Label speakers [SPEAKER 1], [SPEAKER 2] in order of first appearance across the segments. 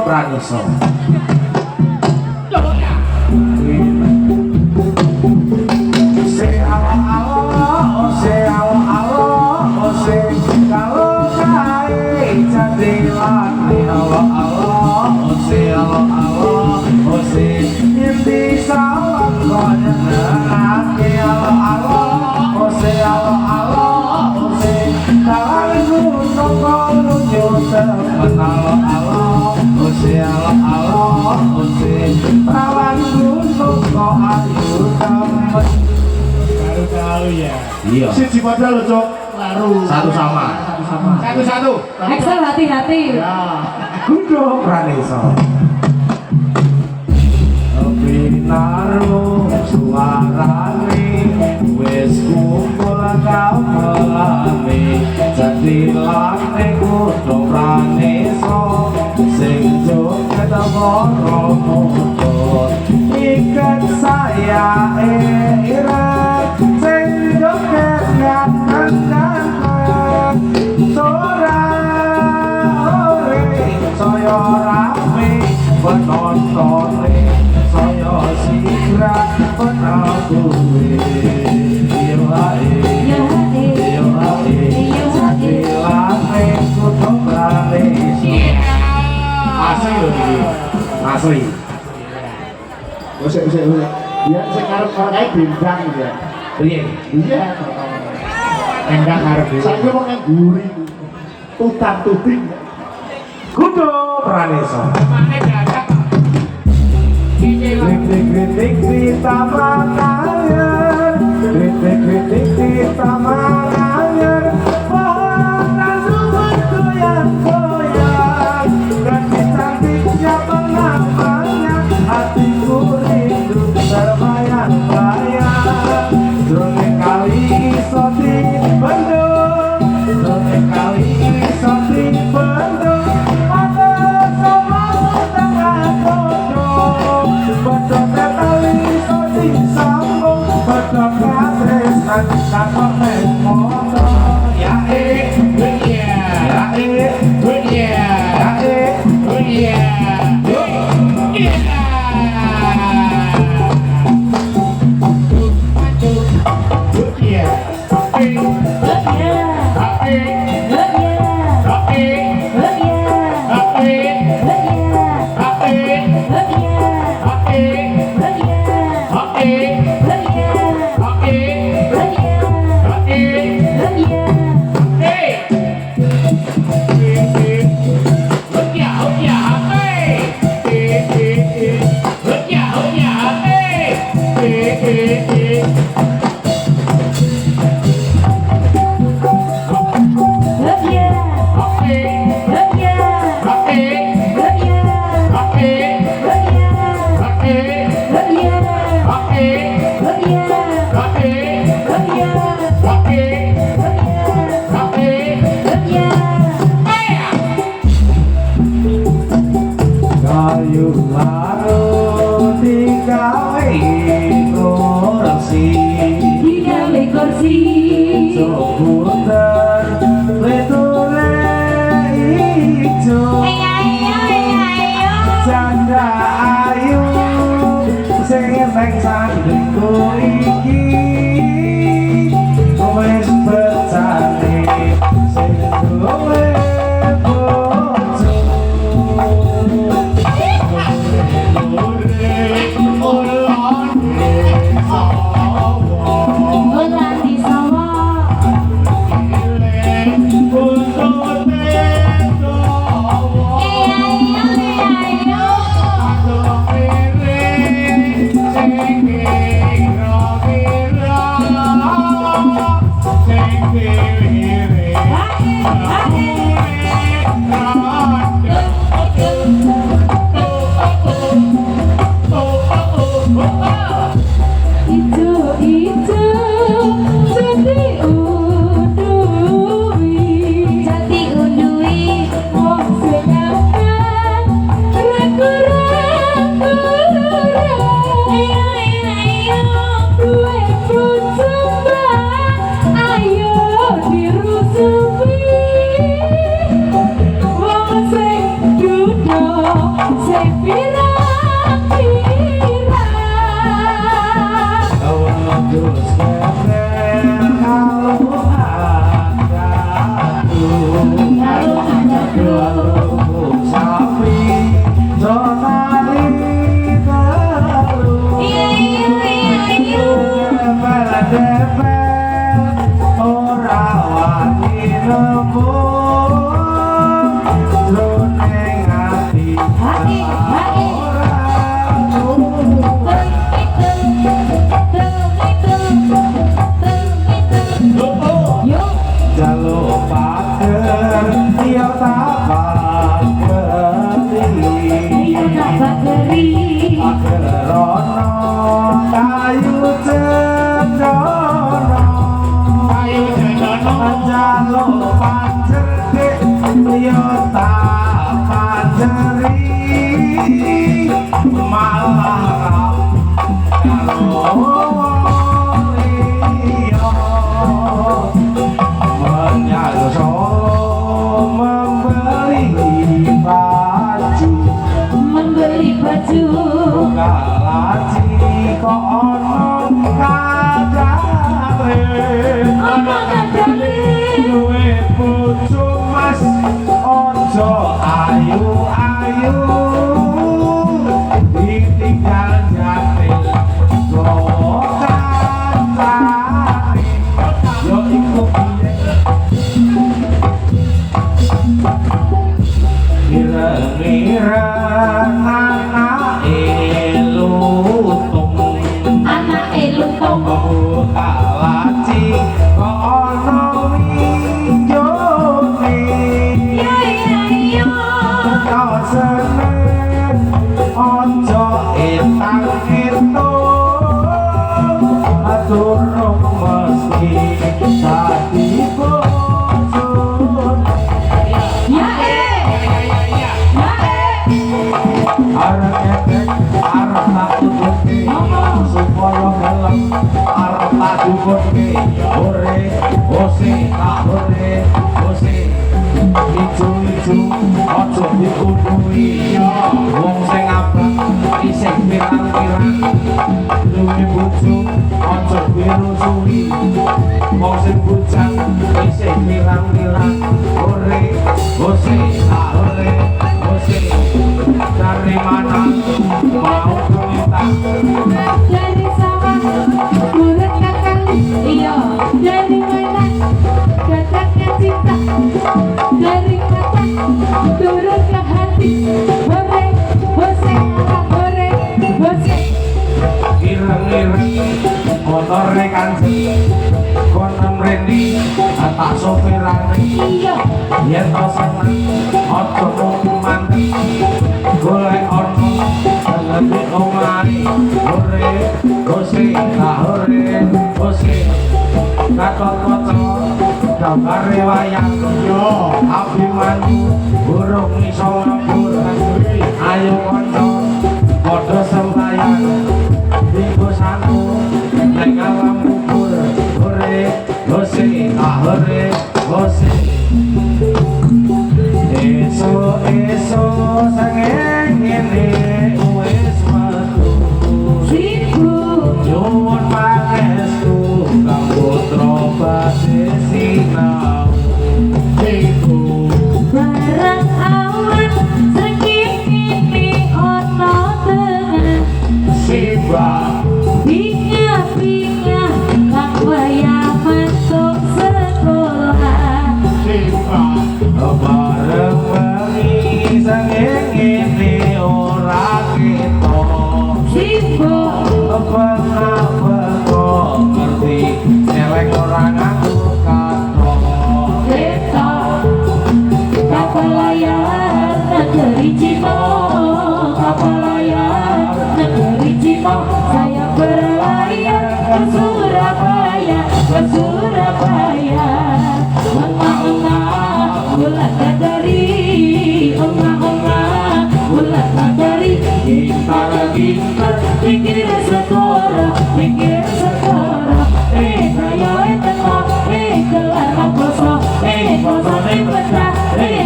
[SPEAKER 1] Pranyoso. Allah Allah, oh say Allah Allah, oh say in the Iya.
[SPEAKER 2] Siji modal lho, Cuk. Laru.
[SPEAKER 1] Satu sama.
[SPEAKER 3] Satu-satu.
[SPEAKER 4] Excel hati-hati.
[SPEAKER 2] Ya.
[SPEAKER 1] Kudu Praneso. Binaru suarane wis kumpul kamelane jadilan kudu Praneso sing joget moro-moro ikat saya ireng sing joget ganteng-ganteng sora ore saya rame penonton saya sigra penabuhe yo ae yo ae jadilane kudu Praneso asli lho iki asli
[SPEAKER 2] Wis. Ya sing arep kae bintang ya.
[SPEAKER 1] piye
[SPEAKER 2] Iya.
[SPEAKER 3] Enggak harus.
[SPEAKER 2] Saiki wong nang guri. Tutang-tuting.
[SPEAKER 1] kudu Praneso kritik di taman air kritik di taman air pohon sumber goyang-goyang ganti cantiknya penamanya hatiku rindu terbayang-bayang jroning kali iso dibendung jroning kali iso dibendung ada sama tengah kodok bedok tali iso disambung bedok katresan kakok nek motor ya
[SPEAKER 3] Dunia. Dunia. Dunia.
[SPEAKER 1] kayu laru digawe kursi seputar letule ijo janda ayu sing neng sandingku iki wis becane sing duwe bojo kayu cendana
[SPEAKER 3] Ayo jodono
[SPEAKER 1] jaluk pancerke yo tak panjeri malah karo liya menyalso membeli baju buka laci kok ono kadare duwe bojo mas ojo ayu-ayu ditinggal jatil gowo kancane yo iku ireng-ireng anake lutung buka laci kok ono winjone kau seneng ojo etang-etong durung mesti dadi bojone arep ngepek arep tak tutupi supaya gelem arep tak dukunke ore ose tak ore ose ijo-ijo ojo dikuduhi wong sing abang isih pirang-pirang duwe bojo ojo dirusuhi wong sing bujang isih pirang-pirang ore ose tak ore ose dari mana mau minta
[SPEAKER 4] dari sawah bulan kakak iya dari mana katakan cinta dari mata turun ke hati hore hose hore hose
[SPEAKER 1] ireng-ireng motor kanjeng konem rendi tak sopirane
[SPEAKER 4] iya
[SPEAKER 1] yen to seneng ojo mung mandi golek ono lebih omahe hore hose tak hore hose katon-katon gambare wayang yo Abimanyu burung iso ngabur ayo kanca padha sembayang dinggo santu nek alam kubur hore hose tak hore hose esuk sangeng ngene wis metu
[SPEAKER 4] sibuk
[SPEAKER 1] nyuwun pangestu kang putra badhe sinau
[SPEAKER 4] barang awan segini ono tengah
[SPEAKER 1] sibak
[SPEAKER 4] binga-binga kang waya masuk sekolah
[SPEAKER 1] bareng wengi sangeng ngene ora ketok
[SPEAKER 4] sibuk
[SPEAKER 1] bengak-bengok ngerti eleng ora nganggo katok
[SPEAKER 4] ketok kapal layar negeri Cimo kapal layar negeri Cimo saya berlayar ke Surabaya Ongah-ongah bulan dari ongah-ongah bulan dari
[SPEAKER 1] gitar-gitar
[SPEAKER 4] pikir sekora ayo tengok gelar poso poso pecah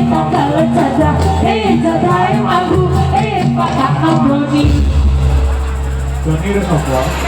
[SPEAKER 4] tanggal cadah cadah aku pakak abroni
[SPEAKER 3] Doni Resopo